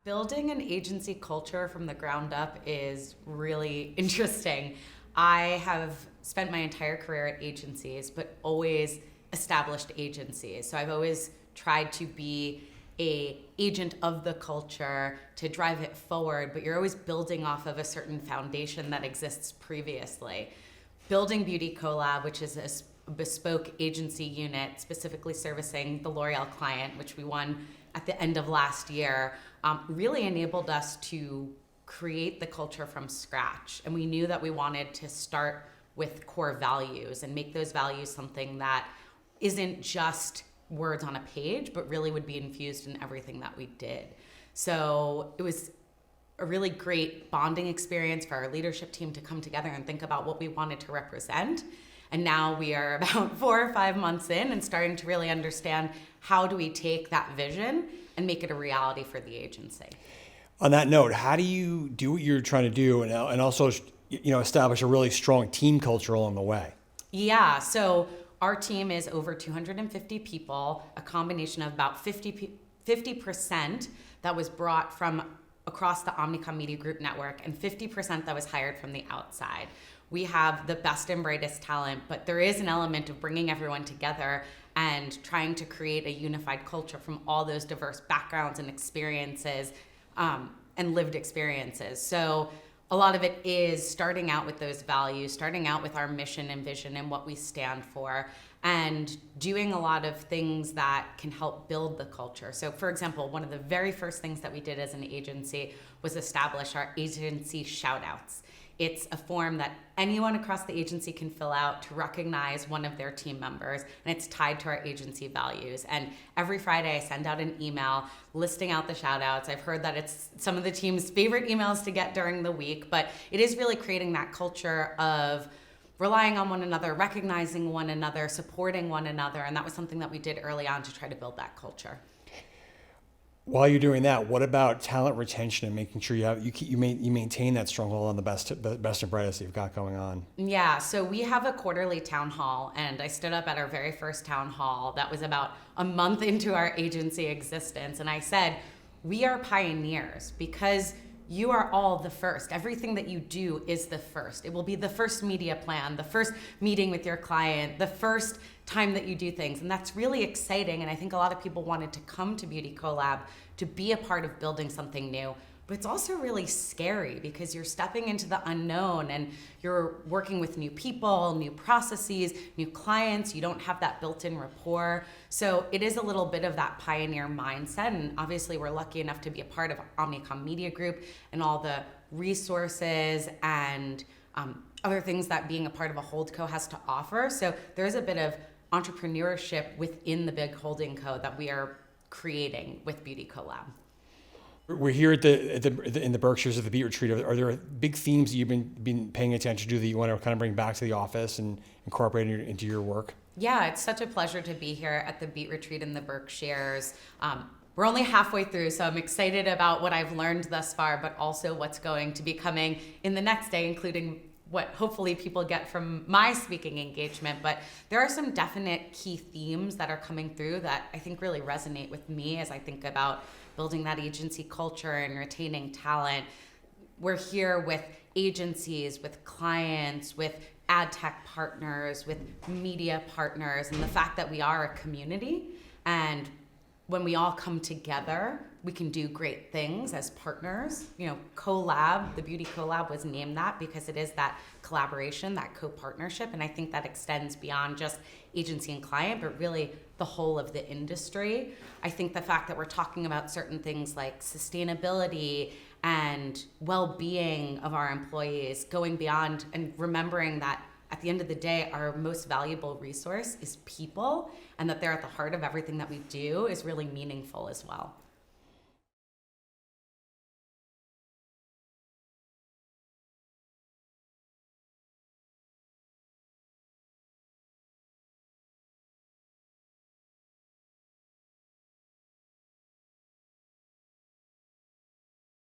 Building an agency culture from the ground up is really interesting. I have spent my entire career at agencies, but always established agencies. So I've always tried to be a agent of the culture to drive it forward, but you're always building off of a certain foundation that exists previously. Building Beauty Collab, which is a bespoke agency unit specifically servicing the L'Oreal client, which we won at the end of last year, really enabled us to create the culture from scratch. And we knew that we wanted to start with core values and make those values something that isn't just words on a page, but really would be infused in everything that we did. So it was a really great bonding experience for our leadership team to come together and think about what we wanted to represent. And now we are about 4 or 5 months in and starting to really understand how do we take that vision and make it a reality for the agency. On that note, how do you do what you're trying to do and also establish a really strong team culture along the way? Yeah, so our team is over 250 people, a combination of about 50% that was brought from across the Omnicom Media Group network and 50% that was hired from the outside. We have the best and brightest talent, but there is an element of bringing everyone together and trying to create a unified culture from all those diverse backgrounds and experiences and lived experiences. So a lot of it is starting out with those values, starting out with our mission and vision and what we stand for, and doing a lot of things that can help build the culture. So for example, one of the very first things that we did as an agency was establish our agency shout-outs. It's a form that anyone across the agency can fill out to recognize one of their team members, and it's tied to our agency values. And every Friday I send out an email listing out the shout outs. I've heard that it's some of the team's favorite emails to get during the week, but it is really creating that culture of relying on one another, recognizing one another, supporting one another, and that was something that we did early on to try to build that culture. While you're doing that, what about talent retention and making sure you maintain that stronghold on the best and brightest you've got going on? Yeah, so we have a quarterly town hall, and I stood up at our very first town hall that was about a month into our agency existence, and I said, we are pioneers because you are all the first. Everything that you do is the first. It will be the first media plan, the first meeting with your client, the first time that you do things. And that's really exciting. And I think a lot of people wanted to come to Beauty Collab to be a part of building something new. But it's also really scary because you're stepping into the unknown and you're working with new people, new processes, new clients. You don't have that built-in rapport. So it is a little bit of that pioneer mindset. And obviously we're lucky enough to be a part of Omnicom Media Group and all the resources and other things that being a part of a holdco has to offer. So there's a bit of entrepreneurship within the big holding co that we are creating with Beauty Collab. We're here in the Berkshires at the Beat Retreat. Are there big themes that you've been paying attention to that you want to kind of bring back to the office and incorporate into your work? Yeah, it's such a pleasure to be here at the Beat Retreat in the Berkshires. We're only halfway through, so I'm excited about what I've learned thus far, but also what's going to be coming in the next day, including what hopefully people get from my speaking engagement. But there are some definite key themes that are coming through that I think really resonate with me as I think about building that agency culture and retaining talent. We're here with agencies, with clients, with ad tech partners, with media partners, and the fact that we are a community, and when we all come together, we can do great things as partners. Collab, the Beauty Collab was named that because it is that collaboration, that co-partnership, and I think that extends beyond just agency and client, but really the whole of the industry. I think the fact that we're talking about certain things like sustainability and well-being of our employees, going beyond and remembering that at the end of the day, our most valuable resource is people, and that they're at the heart of everything that we do is really meaningful as well.